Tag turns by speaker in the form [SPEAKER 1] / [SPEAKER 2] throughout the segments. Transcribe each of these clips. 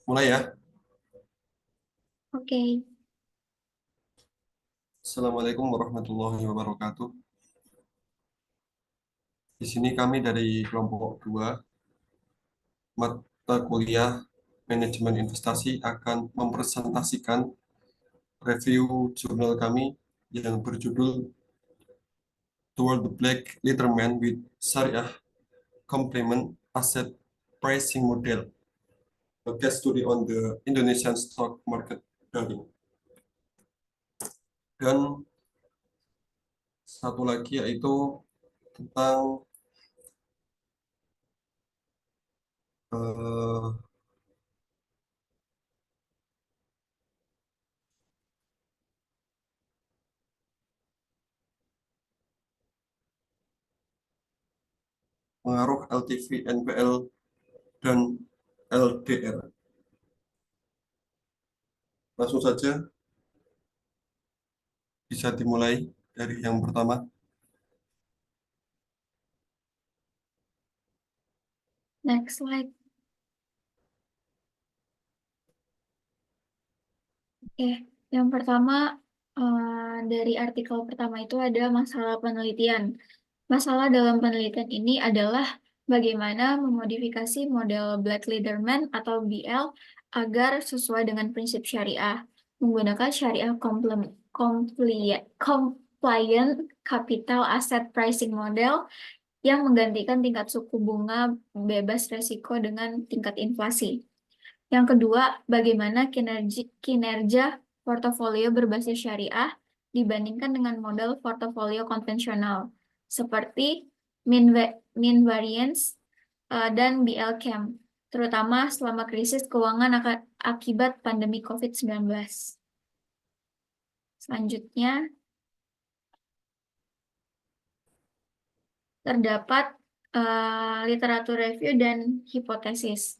[SPEAKER 1] Mulai ya.
[SPEAKER 2] Oke,
[SPEAKER 1] Assalamualaikum warahmatullahi wabarakatuh. Di sini kami dari kelompok 2 mata kuliah Manajemen Investasi akan mempresentasikan review jurnal kami yang berjudul Toward the Black Leaderman with Syariah Complement Asset Pricing Model, a case study on the Indonesian stock market darling. Dan satu lagi yaitu tentang eh, pengaruh LTV NPL dan LDR. Langsung saja bisa dimulai dari yang pertama.
[SPEAKER 2] next slide. Oke, yang pertama dari artikel pertama itu ada masalah penelitian. Masalah dalam penelitian ini adalah bagaimana memodifikasi model Black Leaderman atau BL agar sesuai dengan prinsip syariah, menggunakan syariah compliant capital asset pricing model yang menggantikan tingkat suku bunga bebas resiko dengan tingkat inflasi. Yang kedua, bagaimana kinerja portofolio berbasis syariah dibandingkan dengan model portofolio konvensional, seperti mean variance dan BLCAM, terutama selama krisis keuangan akibat pandemi COVID-19. Selanjutnya, terdapat literatur review dan hipotesis.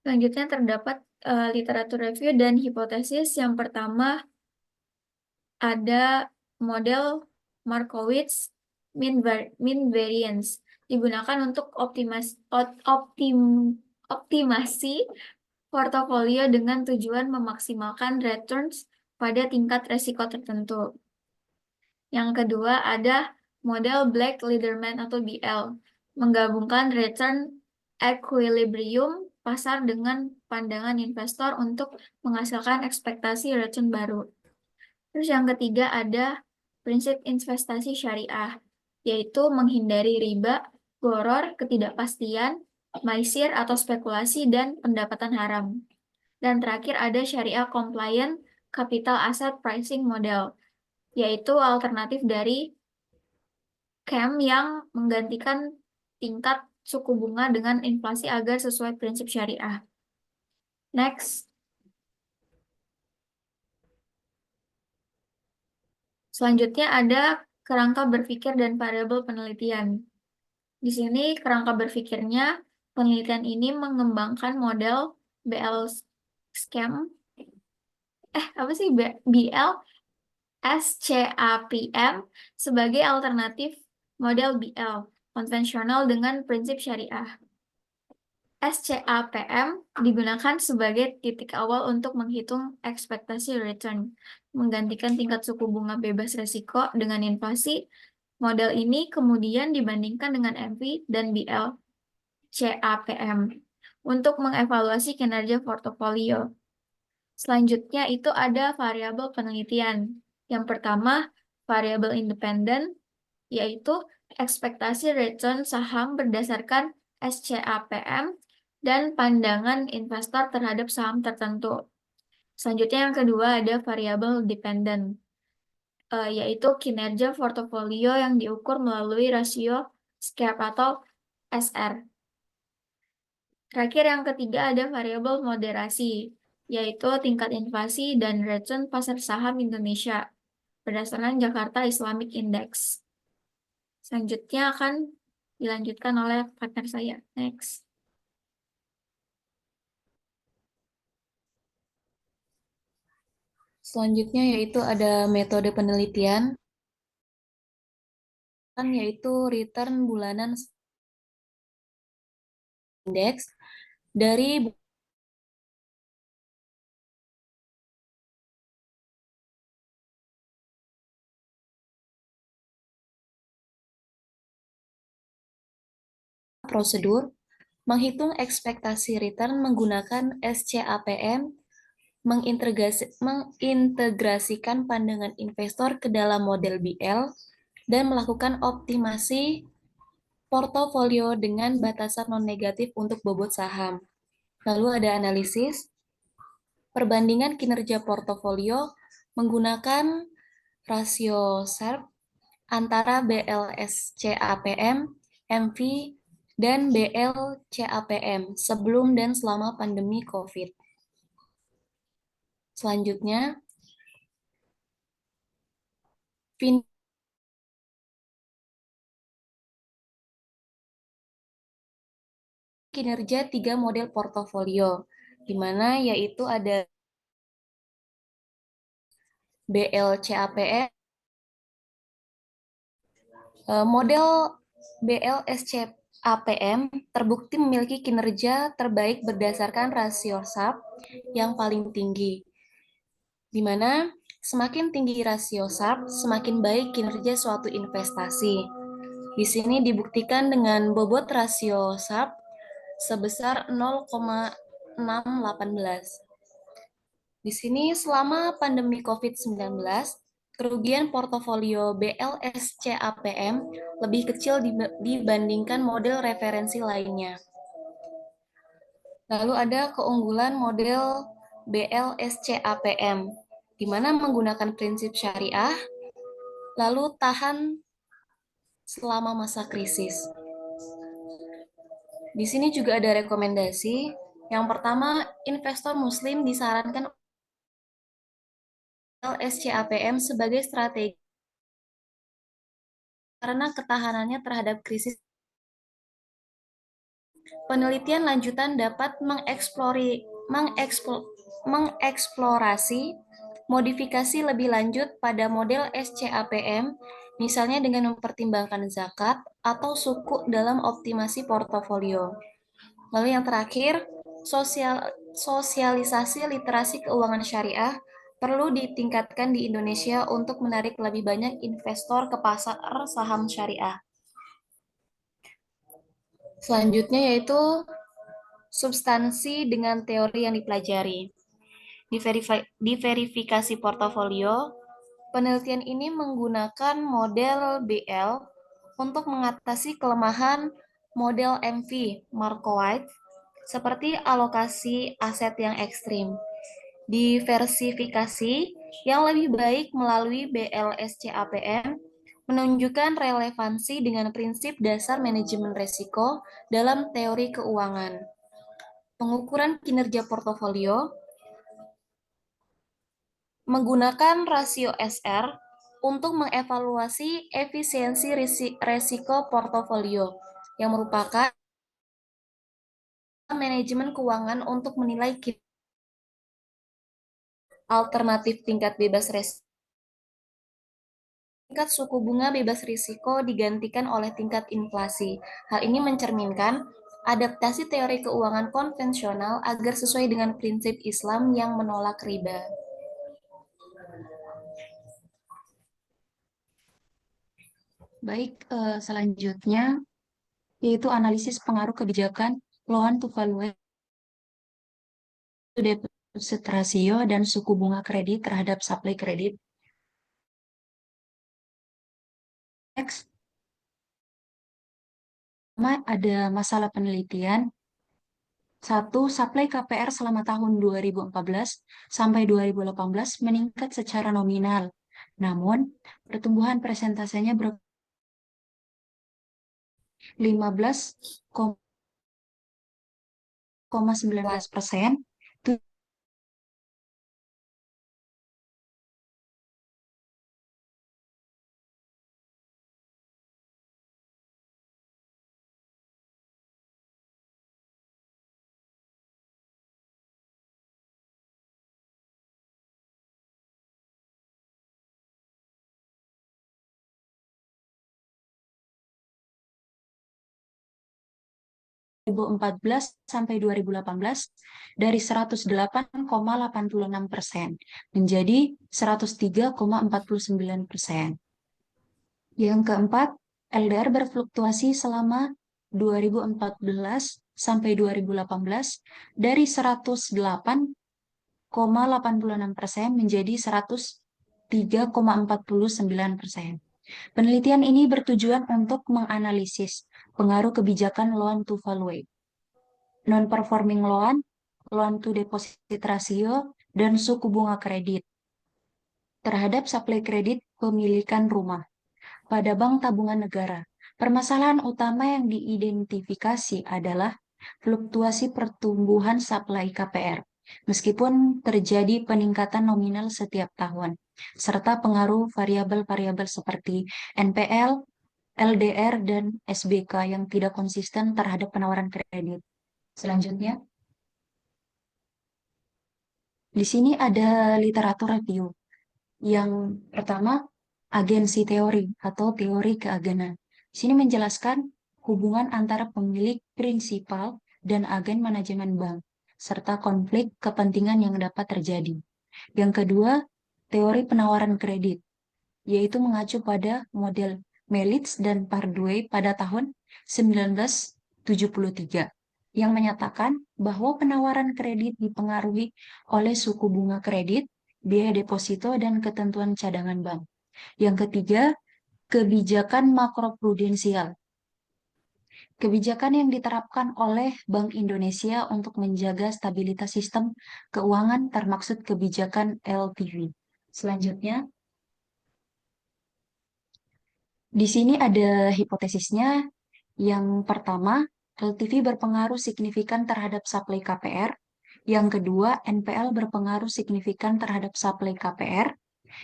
[SPEAKER 2] Selanjutnya terdapat literatur review dan hipotesis. Yang pertama ada model Markowitz mean variance digunakan untuk optimasi portofolio dengan tujuan memaksimalkan returns pada tingkat resiko tertentu. Yang kedua ada model Black Leaderman atau BL, menggabungkan return equilibrium pasar dengan pandangan investor untuk menghasilkan ekspektasi return baru. Terus yang ketiga ada prinsip investasi syariah, yaitu menghindari riba, gharar, ketidakpastian, maisir atau spekulasi, dan pendapatan haram. Dan terakhir ada syariah compliant capital asset pricing model, yaitu alternatif dari CAM yang menggantikan tingkat suku bunga dengan inflasi agar sesuai prinsip syariah. Next. Selanjutnya ada kerangka berpikir dan variabel penelitian. Di sini kerangka berpikirnya, penelitian ini mengembangkan model BL scam, apa sih BL SCAPM sebagai alternatif model BL konvensional dengan prinsip syariah. SCAPM digunakan sebagai titik awal untuk menghitung ekspektasi return, menggantikan tingkat suku bunga bebas resiko dengan inflasi. Model ini kemudian dibandingkan dengan MV dan BL CAPM untuk mengevaluasi kinerja portofolio. Selanjutnya itu ada variabel penelitian. Yang pertama, variabel independen, yaitu ekspektasi return saham berdasarkan SCAPM dan pandangan investor terhadap saham tertentu. Selanjutnya yang kedua ada variabel dependen, yaitu kinerja portofolio yang diukur melalui rasio SCAP atau SR. Terakhir yang ketiga ada variabel moderasi, yaitu tingkat inflasi dan return pasar saham Indonesia berdasarkan Jakarta Islamic Index. Selanjutnya akan dilanjutkan oleh partner saya. Next.
[SPEAKER 3] Selanjutnya yaitu ada metode penelitian. yaitu return bulanan indeks dari prosedur menghitung ekspektasi return menggunakan SCAPM, mengintegrasikan pandangan investor ke dalam model BL, dan melakukan optimasi portofolio dengan batasan non-negatif untuk bobot saham. Lalu ada analisis, perbandingan kinerja portofolio menggunakan rasio Sharpe antara BLSCAPM, MV, dan BLCAPM sebelum dan selama pandemi COVID. Selanjutnya, kinerja 3 model portofolio, di mana yaitu ada BLCAPM, model BLSCAPM terbukti memiliki kinerja terbaik berdasarkan rasio Sharpe yang paling tinggi, di mana semakin tinggi rasio Sharpe, semakin baik kinerja suatu investasi. Di sini dibuktikan dengan bobot rasio Sharpe sebesar 0,618. Di sini selama pandemi COVID-19, kerugian portofolio BLSCAPM lebih kecil dibandingkan model referensi lainnya. Lalu ada keunggulan model BLSCAPM, di mana menggunakan prinsip syariah, lalu tahan selama masa krisis. Di sini juga ada rekomendasi. Yang pertama, investor muslim disarankan BLSCAPM sebagai strategi karena ketahanannya terhadap krisis. Penelitian lanjutan dapat mengeksplorasi modifikasi lebih lanjut pada model SCAPM, misalnya dengan mempertimbangkan zakat atau suku dalam optimasi portofolio. Lalu yang terakhir, sosialisasi literasi keuangan syariah perlu ditingkatkan di Indonesia untuk menarik lebih banyak investor ke pasar saham syariah. Selanjutnya yaitu substansi dengan teori yang dipelajari. Di verifikasi portofolio, penelitian ini menggunakan model BL untuk mengatasi kelemahan model MV Markowitz seperti alokasi aset yang ekstrim. Diversifikasi yang lebih baik melalui BLSCAPM menunjukkan relevansi dengan prinsip dasar manajemen risiko dalam teori keuangan. Pengukuran kinerja portofolio menggunakan rasio SR untuk mengevaluasi efisiensi risiko portofolio yang merupakan manajemen keuangan untuk menilai alternatif tingkat bebas risiko. Tingkat suku bunga bebas risiko digantikan oleh tingkat inflasi. Hal ini mencerminkan adaptasi teori keuangan konvensional agar sesuai dengan prinsip Islam yang menolak riba.
[SPEAKER 4] Baik, selanjutnya yaitu analisis pengaruh kebijakan loan to value deposit ratio dan suku bunga kredit terhadap supply kredit. Next, ada masalah penelitian. 1. Supply KPR selama tahun 2014 sampai 2018 meningkat secara nominal. Namun, pertumbuhan persentasenya 15,19%, 2014 sampai 2018 dari 108,86% menjadi 103,49%. Yang keempat, LDR berfluktuasi selama 2014 sampai 2018 dari 108,86% menjadi 103,49%. Penelitian ini bertujuan untuk menganalisis pengaruh kebijakan loan to value, non-performing loan, loan to deposit ratio, dan suku bunga kredit terhadap suplai kredit pemilikan rumah pada Bank Tabungan Negara. Permasalahan utama yang diidentifikasi adalah fluktuasi pertumbuhan suplai KPR, meskipun terjadi peningkatan nominal setiap tahun, serta pengaruh variabel-variabel seperti NPL, LDR, dan SBK yang tidak konsisten terhadap penawaran kredit. Selanjutnya, di sini ada literatur review. Yang pertama, agensi teori atau teori keagenan. Di sini menjelaskan hubungan antara pemilik prinsipal dan agen manajemen bank, serta konflik kepentingan yang dapat terjadi. Yang kedua, teori penawaran kredit, yaitu mengacu pada model Melitz dan Pardue pada tahun 1973, yang menyatakan bahwa penawaran kredit dipengaruhi oleh suku bunga kredit, biaya deposito, dan ketentuan cadangan bank. Yang ketiga, kebijakan makroprudensial. Kebijakan yang diterapkan oleh Bank Indonesia untuk menjaga stabilitas sistem keuangan termaksud kebijakan LTV. Selanjutnya, di sini ada hipotesisnya. Yang pertama, LTV berpengaruh signifikan terhadap suplai KPR. Yang kedua, NPL berpengaruh signifikan terhadap suplai KPR.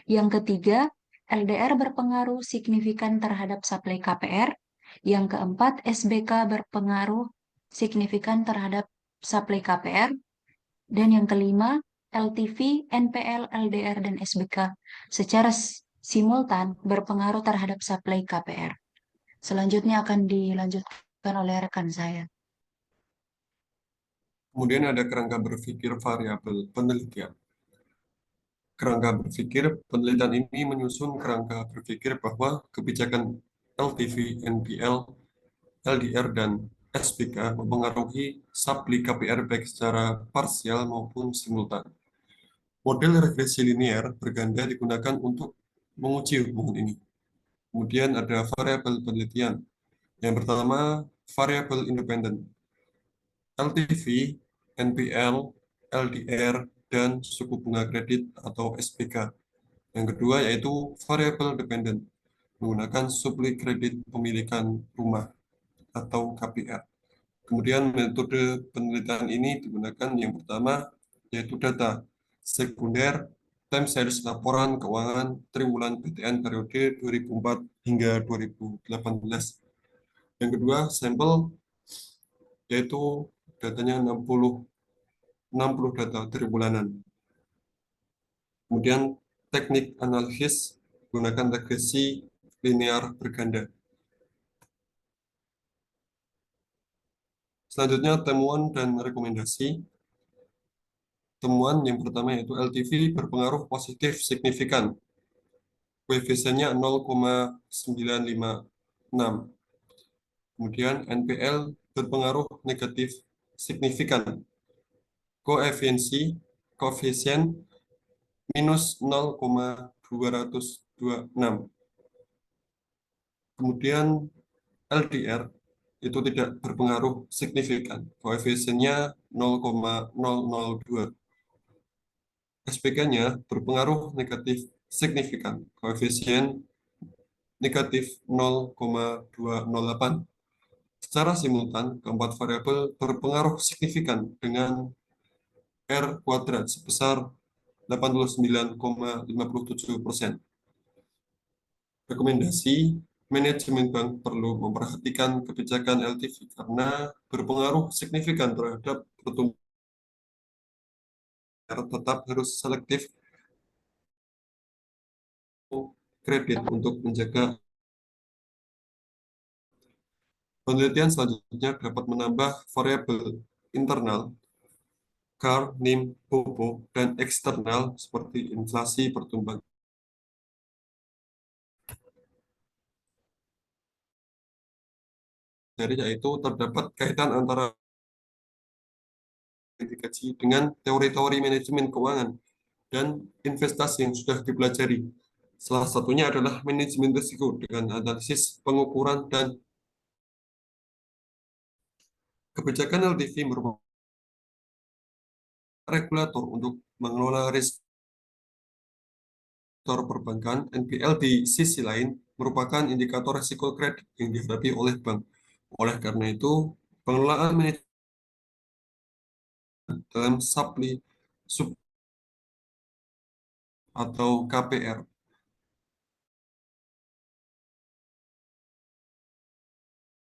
[SPEAKER 4] Yang ketiga, LDR berpengaruh signifikan terhadap suplai KPR. Yang keempat, SBK berpengaruh signifikan terhadap suplai KPR. Dan yang kelima, LTV, NPL, LDR, dan SBK secara simultan berpengaruh terhadap suplai KPR. Selanjutnya akan dilanjutkan oleh rekan saya.
[SPEAKER 1] Kemudian ada kerangka berpikir variabel penelitian. Kerangka berpikir penelitian ini menyusun kerangka berpikir bahwa kebijakan LTV, NPL, LDR, dan SBK mempengaruhi suplai KPR baik secara parsial maupun simultan. Model regresi linear berganda digunakan untuk menguji hubungan ini. Kemudian ada variabel penelitian. Yang pertama, variabel independen. LTV, NPL, LDR, dan suku bunga kredit atau SBK. Yang kedua yaitu variabel dependen, menggunakan suplai kredit pemilikan rumah atau KPR. Kemudian metode penelitian ini digunakan yang pertama yaitu data sekunder, time series laporan keuangan triwulan PTN periode 2004 hingga 2018. Yang kedua, sampel yaitu datanya 60 data triwulanan. Kemudian teknik analisis gunakan regresi linear berganda. Selanjutnya temuan dan rekomendasi. Temuan yang pertama yaitu LTV berpengaruh positif signifikan. Koefisiennya 0,956. Kemudian NPL berpengaruh negatif signifikan. Koefisien minus 0,226. Kemudian LDR itu tidak berpengaruh signifikan. Koefisiennya 0,002. SPK-nya berpengaruh negatif signifikan. Koefisien negatif 0,208. Secara simultan, keempat variabel berpengaruh signifikan dengan R kuadrat sebesar 89,57%. Rekomendasi, manajemen bank perlu memperhatikan kebijakan LTV karena berpengaruh signifikan terhadap pertumbuhan. Tetap harus selektif kredit untuk menjaga. Penelitian selanjutnya dapat menambah variabel internal, CAR, NIM, BOBO, dan eksternal seperti inflasi pertumbuhan. Dari yaitu terdapat kaitan antara dikaji dengan teori-teori manajemen keuangan dan investasi yang sudah dipelajari. Salah satunya adalah manajemen risiko dengan analisis pengukuran dan kebijakan LTV merupakan regulator untuk mengelola risiko perbankan. NPL di sisi lain merupakan indikator risiko kredit yang dihadapi oleh bank. Oleh karena itu, pengelolaan manajemen dalam sub atau KPR